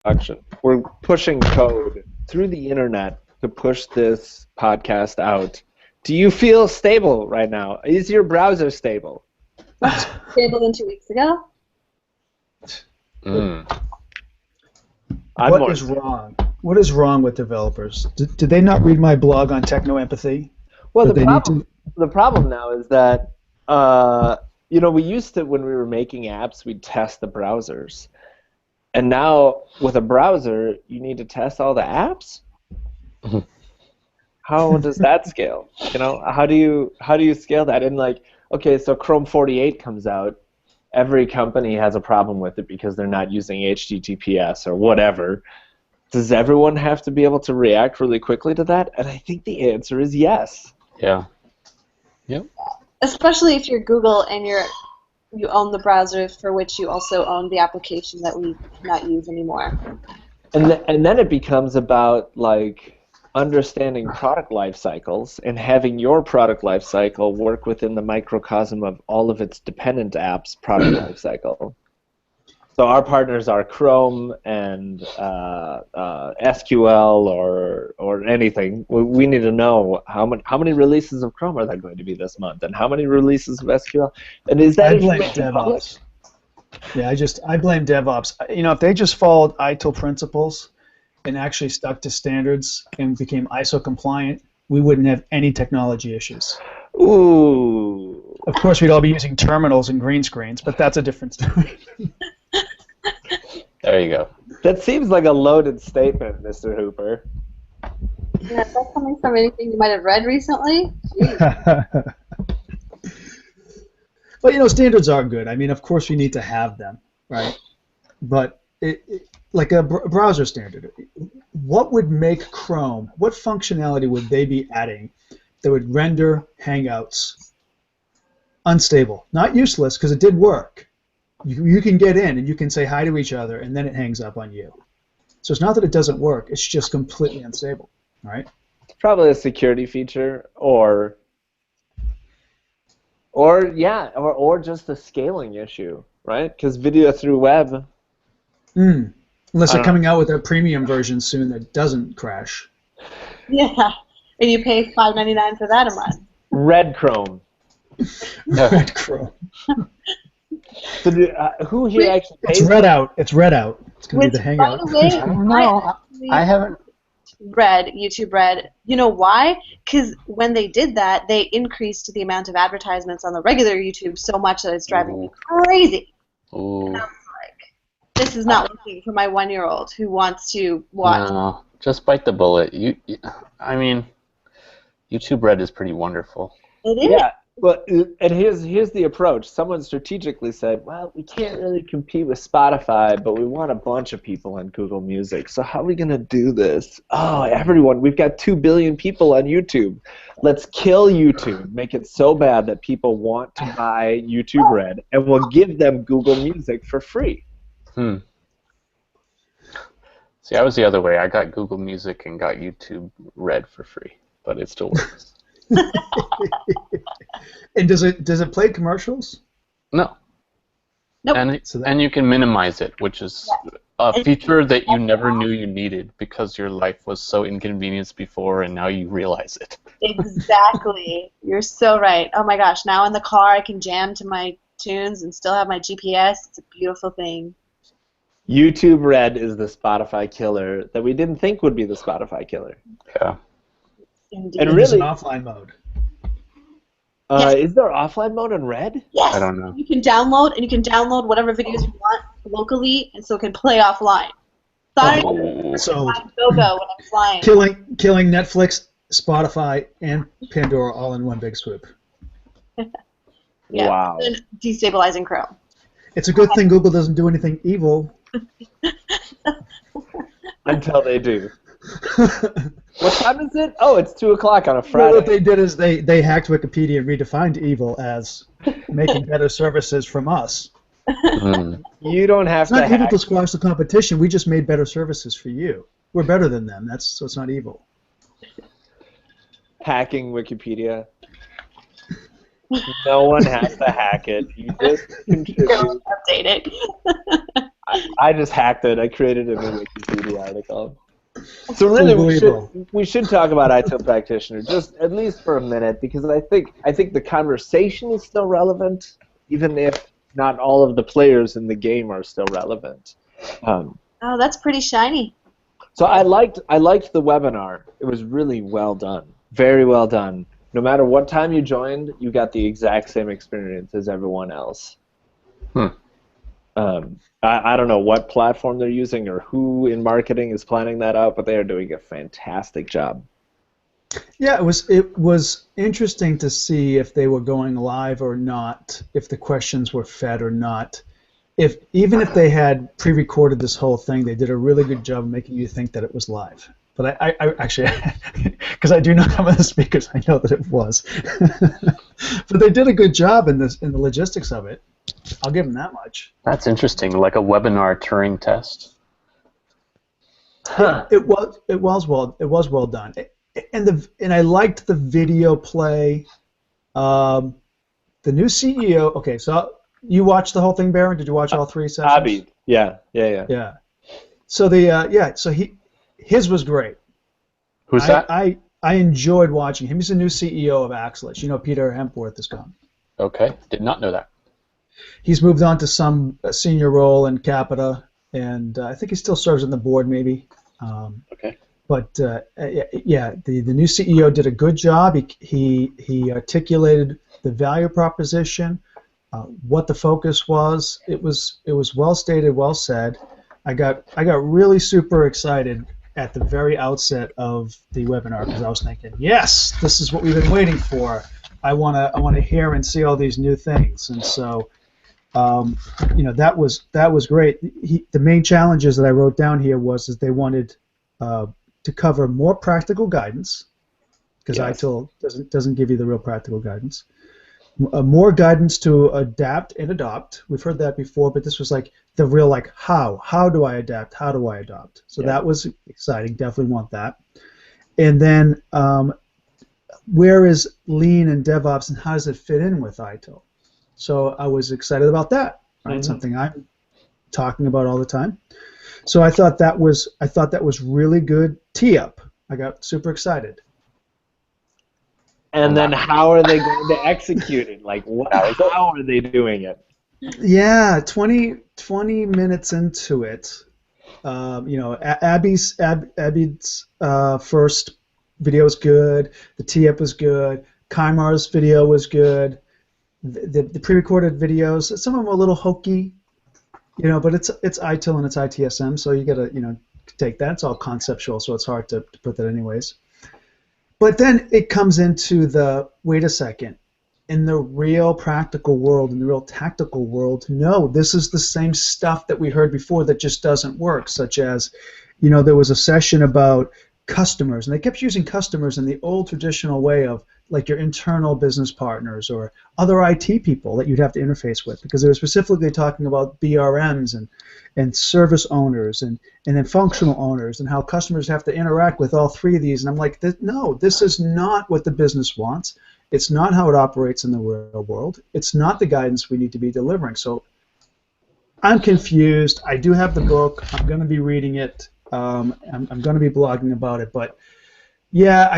production. We're pushing code through the internet to push this podcast out. Do you feel stable right now? Is your browser stable? Stable than 2 weeks ago. What is wrong? What is wrong with developers? Did they not read my blog on techno-empathy? Well, the problem now is that, we used to, when we were making apps, we'd test the browsers. And now, with a browser, you need to test all the apps? How does that scale? How do you scale that? And okay, so Chrome 48 comes out. Every company has a problem with it because they're not using HTTPS or whatever. Does everyone have to be able to react really quickly to that? And I think the answer is yes. Yeah. Yep. Especially if you're Google and you own the browser for which you also own the application that we cannot use anymore. And then it becomes about understanding product life cycles and having your product life cycle work within the microcosm of all of its dependent apps' product life cycle. So our partners are Chrome and SQL or anything. We need to know how many releases of Chrome are there going to be this month, and how many releases of SQL, and is that information public? Yeah, I blame DevOps. If they just followed ITIL principles and actually stuck to standards and became ISO compliant, we wouldn't have any technology issues. Ooh. Of course, we'd all be using terminals and green screens, but that's a different story. There you go. That seems like a loaded statement, Mr. Hooper. Yeah, is that coming from anything you might have read recently? Well, standards are good. Of course we need to have them, right? But like a browser standard, what would make Chrome, what functionality would they be adding that would render Hangouts unstable? Not useless, because it did work. You can get in and you can say hi to each other, and then it hangs up on you. So it's not that it doesn't work, it's just completely unstable, right? It's probably a security feature, or just a scaling issue, right? Because video through web. Unless they're coming out with a premium version soon that doesn't crash. Yeah, and you pay $5.99 for that a month. Red Chrome. Red Chrome. So who here actually pays? It's red out. It's red out. It's going to be the Hangout. By the way, I don't know. I haven't. YouTube Red. You know why? Because when they did that, they increased the amount of advertisements on the regular YouTube so much that it's driving me crazy. Ooh. And I was like, this is not working for my 1-year-old who wants to watch. No, just bite the bullet. YouTube Red is pretty wonderful. It is. Yeah. Well, and here's the approach. Someone strategically said, well, we can't really compete with Spotify, but we want a bunch of people on Google Music. So how are we going to do this? Oh, everyone. We've got 2 billion people on YouTube. Let's kill YouTube, make it so bad that people want to buy YouTube Red, and we'll give them Google Music for free. See, I was the other way. I got Google Music and got YouTube Red for free, but it still works. And does it play commercials? No. Nope. And you can minimize it, which is a feature that you never knew you needed because your life was so inconvenienced before, and now you realize it. Exactly. You're so right. Oh my gosh, now in the car I can jam to my tunes and still have my GPS. It's a beautiful thing. YouTube Red is the Spotify killer that we didn't think would be the Spotify killer. Yeah. Indeed. And There's really, an offline mode. Is there offline mode on Red? Yes. I don't know. You can download whatever videos you want locally, and so it can play offline. Sorry, So go when I'm flying. killing Netflix, Spotify, and Pandora all in one big swoop. Yeah. Wow. And destabilizing Chrome. It's a good thing Google doesn't do anything evil. Until they do. What time is it? Oh, it's 2 o'clock on a Well, Friday. what they did is they hacked Wikipedia and redefined evil as making better services from us. You don't have It's to not evil hack. to squash the competition. We just made better services for you. We're better than them. So it's not evil. Hacking Wikipedia. No one has to hack it. You just contribute. Don't update it. I just hacked it. I created a new wiki see the article. So really, we should talk about ITIL practitioner just at least for a minute, because I think the conversation is still relevant, even if not all of the players in the game are still relevant. Oh, that's pretty shiny. So I liked the webinar. It was really well done, very well done. No matter what time you joined, you got the exact same experience as everyone else. I don't know what platform they're using or who in marketing is planning that out, but they are doing a fantastic job. Yeah, it was interesting to see if they were going live or not, if the questions were fed or not. Even if they had pre-recorded this whole thing, they did a really good job of making you think that it was live. But I actually, because I do know some of the speakers, I know that it was. But they did a good job in the logistics of it. I'll give them that much. That's interesting, like a webinar Turing test. It was well done, and I liked the video play. The new CEO. Okay, so you watched the whole thing, Baron? Did you watch all 3 sessions? Abby, yeah. So his was great. Who's that? I enjoyed watching him. He's the new CEO of Axelis. You know, Peter Hempworth is gone. Okay, did not know that. He's moved on to some senior role in Capita, and I think he still serves on the board, maybe. Okay. But yeah, the new CEO did a good job. He articulated the value proposition, what the focus was. It was well stated, well said. I got really super excited at the very outset of the webinar, because I was thinking, yes, this is what we've been waiting for. I want to hear and see all these new things, and so. That was great. The main challenges that I wrote down here was they wanted to cover more practical guidance, because ITIL doesn't give you the real practical guidance. More guidance to adapt and adopt. We've heard that before, but this was like the real how do I adapt? How do I adopt? So that was exciting. Definitely want that. And then where is Lean and DevOps, and how does it fit in with ITIL? So I was excited about that. Right? Something I'm talking about all the time. So I thought that was really good tee up. I got super excited. And then how are they going to execute it? Like, how are they doing it? Yeah, 20 minutes into it, Abby's first video was good. The tee up was good. Kaimar's video was good. The pre-recorded videos, some of them are a little hokey, but it's ITIL and it's ITSM, so you gotta take that. It's all conceptual, so it's hard to put that anyways. But then it comes into the wait a second, in the real practical world, in the real tactical world, no, this is the same stuff that we heard before that just doesn't work. Such as, there was a session about customers, and they kept using customers in the old traditional way of like your internal business partners or other IT people that you'd have to interface with, because they were specifically talking about BRMs and service owners and then functional owners, and how customers have to interact with all 3 of these. And I'm like, no, this is not what the business wants. It's not how it operates in the real world. It's not the guidance we need to be delivering. So I'm confused. I do have the book. I'm going to be reading it. I'm going to be blogging about it. But yeah,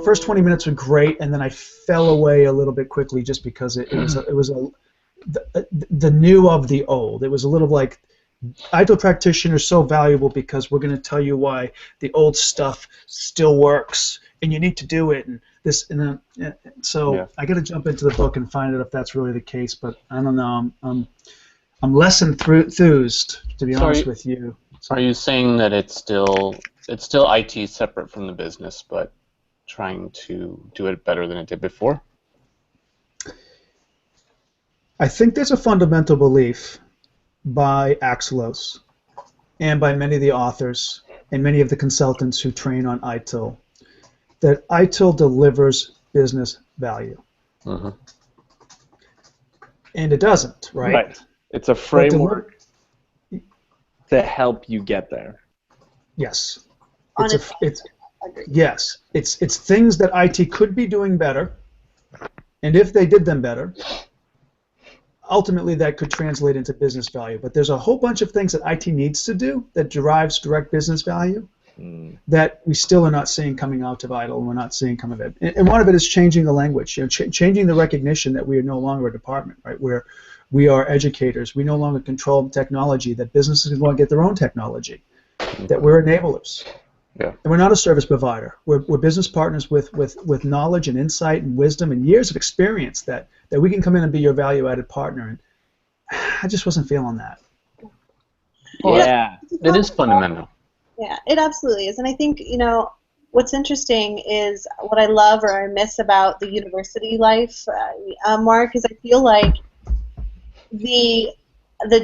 first 20 minutes were great, and then I fell away a little bit quickly just because it was the new of the old. It was a little like ITIL practitioner is so valuable because we're going to tell you why the old stuff still works and you need to do it, and this and so I got to jump into the book and find out if that's really the case. But I don't know. I'm less enthused, to be honest with you. Are you saying that it's still IT separate from the business, but trying to do it better than it did before? I think there's a fundamental belief by Axelos and by many of the authors and many of the consultants who train on ITIL that ITIL delivers business value. And it doesn't, right? Right. It's a framework to help you get there. Yes. Yes, it's things that IT could be doing better, and if they did them better, ultimately that could translate into business value. But there's a whole bunch of things that IT needs to do that derives direct business value that we still are not seeing coming out of ITIL, and we're not seeing coming of it. And one of it is changing the language, changing the recognition that we are no longer a department, right? Where we are educators. We no longer control technology, that businesses can go and get their own technology, that we're enablers. Yeah. And we're not a service provider. We're business partners with knowledge and insight and wisdom and years of experience that we can come in and be your value-added partner. And I just wasn't feeling that. Yeah. It is fundamental. Yeah, it absolutely is. And I think, what's interesting is what I love or I miss about the university life, Mark, is I feel like the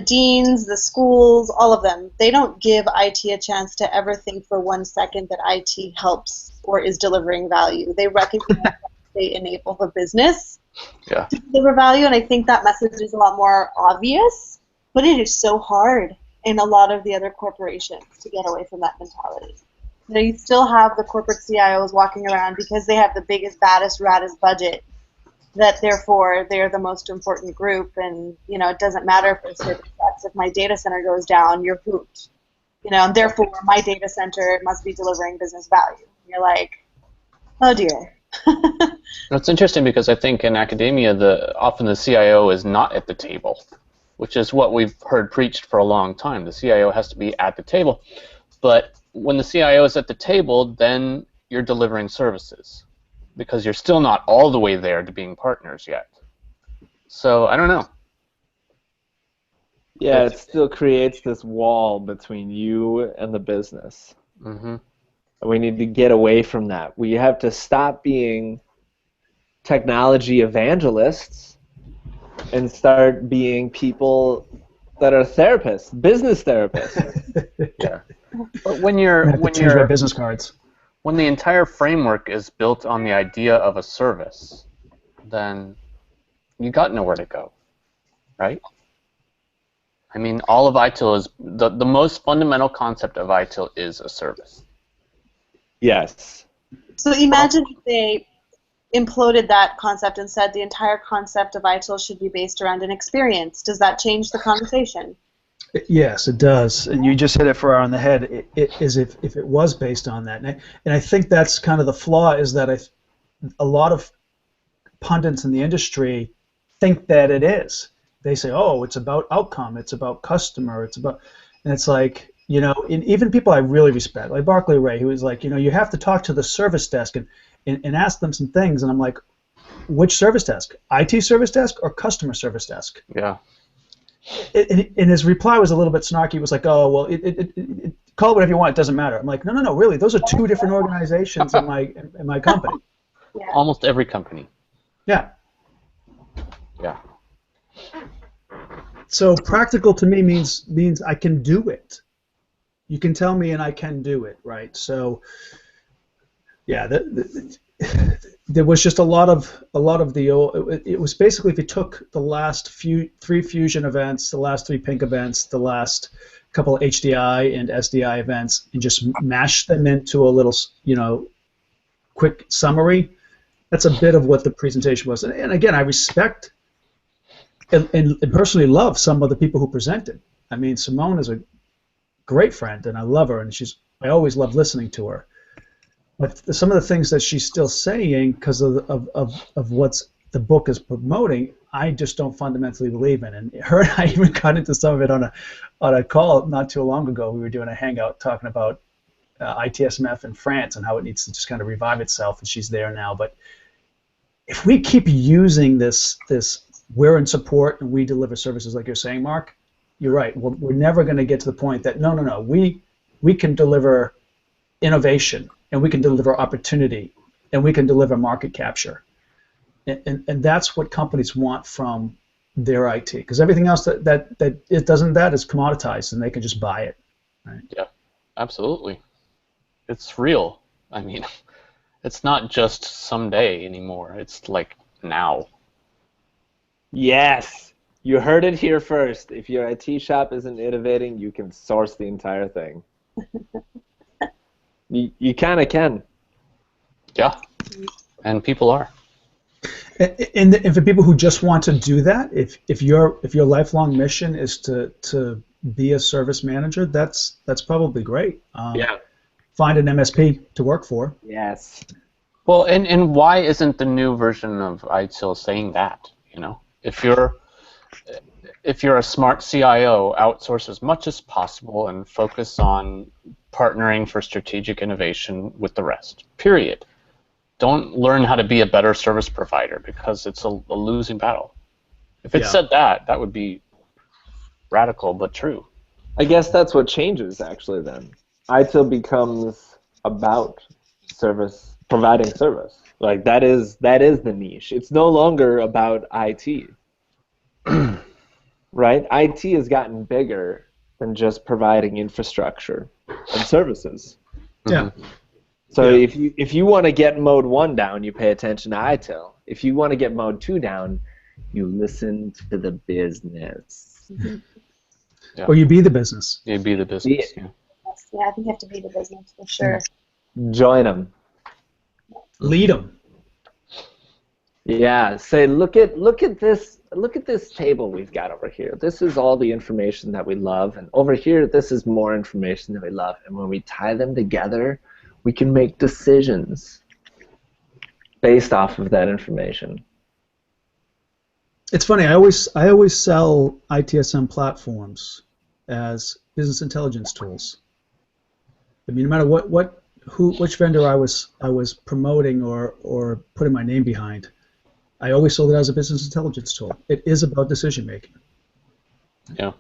deans, the schools, all of them, they don't give IT a chance to ever think for 1 second that IT helps or is delivering value. They recognize that they enable the business to deliver value, and I think that message is a lot more obvious, but it is so hard in a lot of the other corporations to get away from that mentality. You still have the corporate CIOs walking around because they have the biggest, baddest, raddest budget, that therefore they're the most important group, and it doesn't matter for certain sets. If my data center goes down, you're hooped. And therefore my data center must be delivering business value. You're like, oh dear. It's interesting because I think in academia, often the CIO is not at the table, which is what we've heard preached for a long time. The CIO has to be at the table. But when the CIO is at the table, then you're delivering services, because you're still not all the way there to being partners yet. So I don't know. Yeah, it still creates this wall between you and the business. Mm-hmm. We need to get away from that. We have to stop being technology evangelists and start being people that are therapists, business therapists. Yeah. But when you're business cards. When the entire framework is built on the idea of a service, then you got nowhere to go, right? I mean, all of ITIL is the most fundamental concept of ITIL is a service. Yes. So imagine if they imploded that concept and said the entire concept of ITIL should be based around an experience. Does that change the conversation? Yes, it does, and you just hit it for on the head. It is if it was based on that, and I think that's kind of the flaw, is that a lot of pundits in the industry think that it is. They say, oh, it's about outcome, it's about customer, and it's like, and even people I really respect, like Barclay Ray, who is like, you have to talk to the service desk and ask them some things, and I'm like, which service desk? IT service desk or customer service desk? Yeah. And his reply was a little bit snarky. It was like, oh, well, call it whatever you want. It doesn't matter. I'm like, no, really. Those are two different organizations in my company. Yeah. Almost every company. Yeah. Yeah. So practical to me means I can do it. You can tell me and I can do it, right? So, yeah, there was just a lot of the old. It was basically, if you took the last three Fusion events, the last 3 Pink events, the last couple of HDI and SDI events, and just mashed them into a little, quick summary. That's a bit of what the presentation was. And again, I respect and personally love some of the people who presented. I mean, Simone is a great friend, and I love her, and I always love listening to her. But some of the things that she's still saying, because of what's the book is promoting, I just don't fundamentally believe in. And her and I even got into some of it on a call not too long ago. We were doing a hangout talking about ITSMF in France and how it needs to just kind of revive itself, and she's there now. But if we keep using this we're in support and we deliver services like you're saying, Mark, you're right. We're never going to get to the point that no, we can deliver innovation, and we can deliver opportunity, and we can deliver market capture. And that's what companies want from their IT, because everything else that it doesn't, that is commoditized, and they can just buy it. Right? Yeah, absolutely. It's real. I mean, it's not just someday anymore. It's like now. Yes. You heard it here first. If your IT shop isn't innovating, you can source the entire thing. You kind of can. Yeah, and people are. And for people who just want to do that, if your lifelong mission is to be a service manager, that's probably great. Yeah. Find an MSP to work for. Yes. Well, and why isn't the new version of ITIL saying that? You know, if you're a smart CIO, outsource as much as possible and focus on partnering for strategic innovation with the rest. Period. Don't learn how to be a better service provider because it's a losing battle. If it said that, that would be radical but true. I guess that's what changes actually then. ITIL becomes about service, providing service. Like that is the niche. It's no longer about IT. Right? IT has gotten bigger than just providing infrastructure and services. Yeah. So if you want to get mode 1 down, you pay attention to ITIL. If you want to get mode 2 down, you listen to the business. Yeah. Or you be the business. You be the business. Yeah, I think you have to be the business for sure. Join them. Lead them. Yeah. Say, look at this table we've got over here. This is all the information that we love, and over here, this is more information that we love. And when we tie them together, we can make decisions based off of that information. It's funny. I always sell ITSM platforms as business intelligence tools. I mean, no matter which vendor I was promoting or putting my name behind, I always sold it as a business intelligence tool. It is about decision making. Yeah.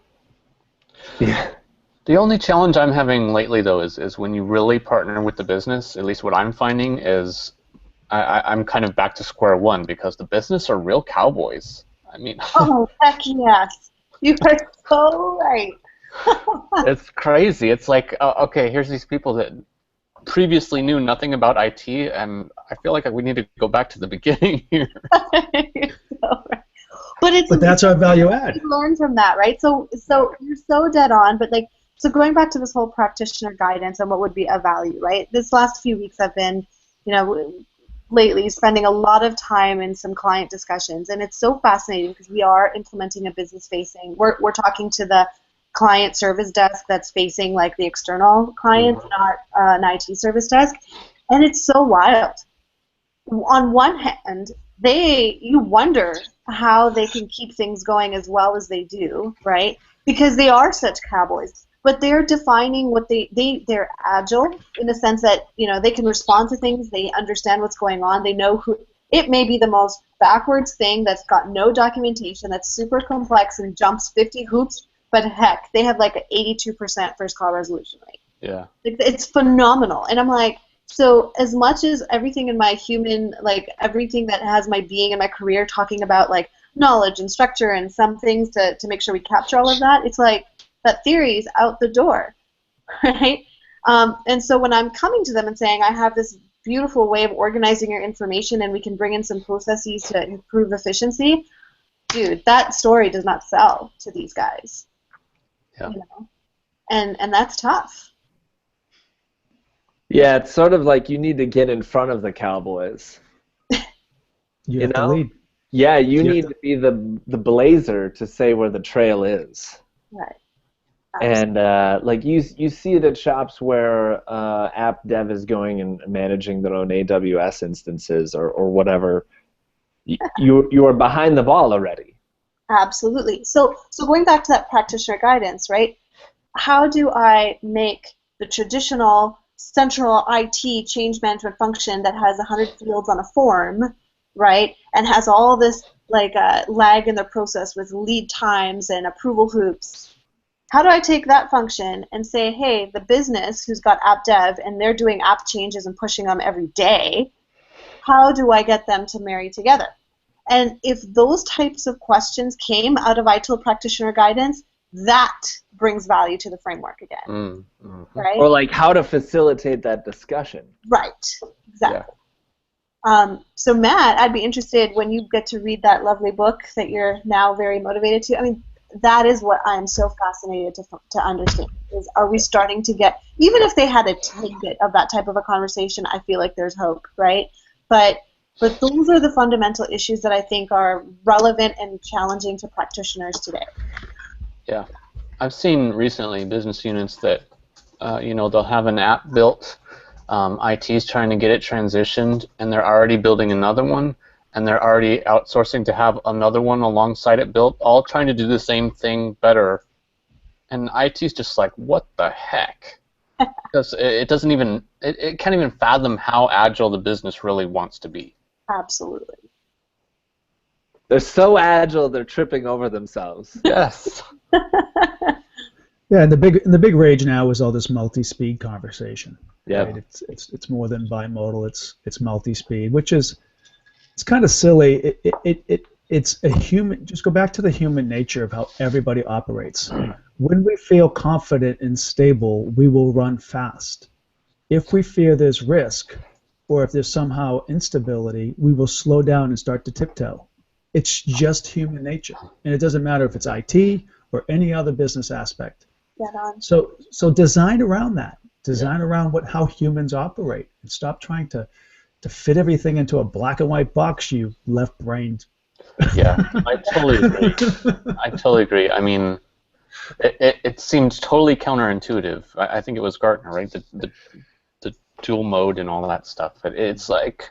Yeah. The only challenge I'm having lately, though, is when you really partner with the business, at least what I'm finding is I'm kind of back to square one because the business are real cowboys. I mean, Oh, heck yes. You are so right. it's crazy. It's like, okay, here's these people that previously knew nothing about IT, and I feel like we need to go back to the beginning here. You're so right. But that's our value add. You learn from that, right? So you're so dead on, but like, so going back to this whole practitioner guidance and what would be a value, right? This last few weeks I've been, lately spending a lot of time in some client discussions, and it's so fascinating because we are implementing a business facing. We're talking to the client service desk that's facing like the external clients, not an IT service desk, and it's so wild. On one hand, you wonder how they can keep things going as well as they do, right? Because they are such cowboys. But they're defining what they're agile in the sense that, they can respond to things, they understand what's going on, they know who. It may be the most backwards thing that's got no documentation, that's super complex and jumps 50 hoops, but heck, they have like an 82% first call resolution rate. Yeah. It's phenomenal. And I'm like, so as much as everything in my human, like everything that has my being and my career talking about like knowledge and structure and some things to make sure we capture all of that, it's like that theory is out the door, right? And so when I'm coming to them and saying, I have this beautiful way of organizing your information and we can bring in some processes to improve efficiency, dude, that story does not sell to these guys. Yeah. And that's tough. Yeah, it's sort of like you need to get in front of the cowboys. You have to lead. Yeah, you need to be the blazer to say where the trail is. Right. And like you see it at shops where app dev is going and managing their own AWS instances or whatever. You are behind the ball already. Absolutely. So going back to that practitioner guidance, right? How do I make the traditional central IT change management function that has 100 fields on a form, right, and has all this like lag in the process with lead times and approval hoops? How do I take that function and say, hey, the business who's got app dev and they're doing app changes and pushing them every day, how do I get them to marry together? And if those types of questions came out of ITIL practitioner guidance, that brings value to the framework again, right? Or like how to facilitate that discussion. Right, exactly. Yeah. So Matt, I'd be interested when you get to read that lovely book that you're now very motivated to. I mean, that is what I'm so fascinated to understand, is are we starting to get, even if they had a tidbit of that type of a conversation, I feel like there's hope, right? But But those are the fundamental issues that I think are relevant and challenging to practitioners today. Yeah. I've seen recently business units that, they'll have an app built, IT's trying to get it transitioned, and they're already building another one, and they're already outsourcing to have another one alongside it built, all trying to do the same thing better. And IT's just like, what the heck? Because it doesn't even, it can't even fathom how agile the business really wants to be. Absolutely. They're so agile, they're tripping over themselves. Yes. Yeah, and the big rage now is all this multi-speed conversation. Yeah. Right? It's more than bimodal. It's multi-speed, which is it's kind of silly. It's a human. Just go back to the human nature of how everybody operates. When we feel confident and stable, we will run fast. If we fear there's risk, or if there's somehow instability, we will slow down and start to tiptoe. It's just human nature, and it doesn't matter if it's IT or any other business aspect. Get on. So design around that. Design around how humans operate, and stop trying to fit everything into a black and white box, you left-brained. Yeah, I totally agree. I totally agree. I mean, it seems totally counterintuitive. I think it was Gartner, right? The dual mode and all that stuff. It's like,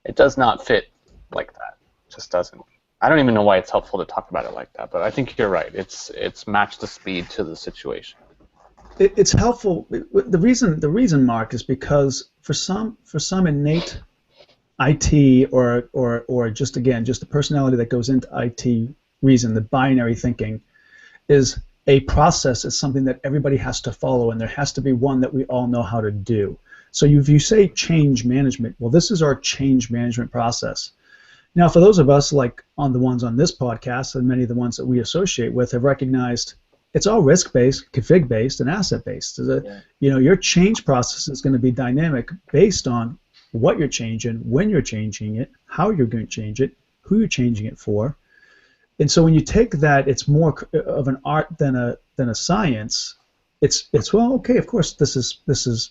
it does not fit like that. It just doesn't. I don't even know why it's helpful to talk about it like that, but I think you're right. It's match the speed to the situation. It's helpful. The reason, Mark, is because for some innate IT or just the personality that goes into IT reason, the binary thinking, is a process is something that everybody has to follow, and there has to be one that we all know how to do. So if you say change management, well, this is our change management process. Now, for those of us like on the ones on this podcast and many of the ones that we associate with have recognized it's all risk-based, config-based, and asset-based. Your change process is going to be dynamic based on what you're changing, when you're changing it, how you're going to change it, who you're changing it for. And so when you take that, it's more of an art than a science. It's well, okay, of course this is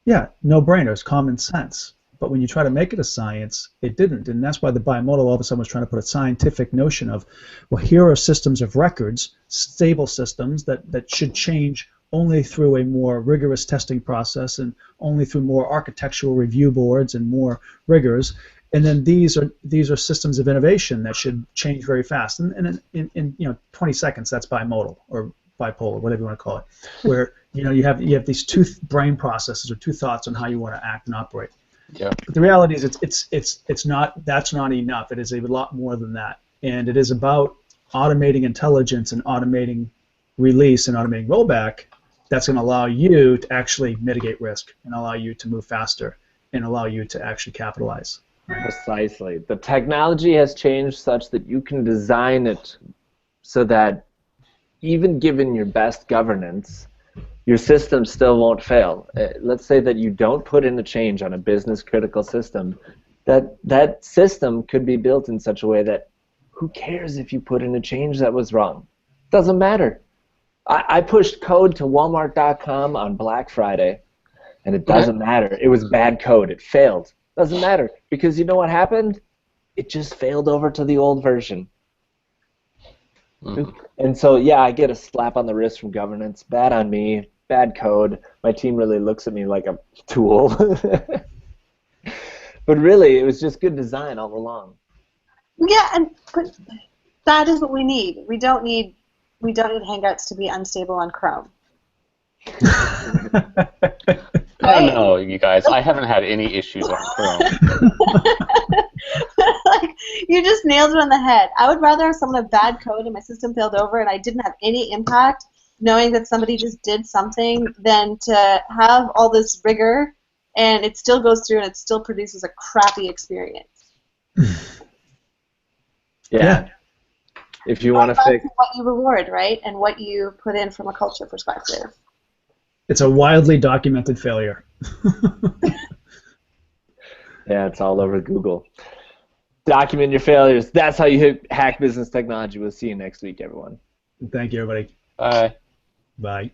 no-brainer, it's common sense. But when you try to make it a science, it didn't. And that's why the bimodal all of a sudden was trying to put a scientific notion of, well, here are systems of records, stable systems that should change only through a more rigorous testing process and only through more architectural review boards and more rigors. And then these are systems of innovation that should change very fast. And in 20 seconds, that's bimodal or bipolar, whatever you want to call it, where you have these two brain processes or two thoughts on how you want to act and operate. Yeah. But the reality is it's not, that's not enough. It is a lot more than that. And it is about automating intelligence and automating release and automating rollback that's going to allow you to actually mitigate risk and allow you to move faster and allow you to actually capitalize. Precisely. The technology has changed such that you can design it so that even given your best governance, your system still won't fail. Let's say that you don't put in a change on a business critical system. That system could be built in such a way that who cares if you put in a change that was wrong? Doesn't matter. I pushed code to Walmart.com on Black Friday, and it doesn't matter. It was bad code. It failed. Doesn't matter, because you know what happened? It just failed over to the old version. Mm-hmm. And so, yeah, I get a slap on the wrist from governance. Bad on me. Bad code. My team really looks at me like a tool. But really, it was just good design all along. Yeah, but that is what we need. We don't need Hangouts to be unstable on Chrome. I don't know, you guys. I haven't had any issues on Chrome. Like, you just nailed it on the head. I would rather have someone have bad code and my system failed over and I didn't have any impact knowing that somebody just did something than to have all this rigor and it still goes through and it still produces a crappy experience. Yeah. If you want to fix what you reward, right, and what you put in from a culture perspective. It's a wildly documented failure. Yeah, it's all over Google. Document your failures. That's how you hack business technology. We'll see you next week, everyone. Thank you, everybody. Bye. Bye.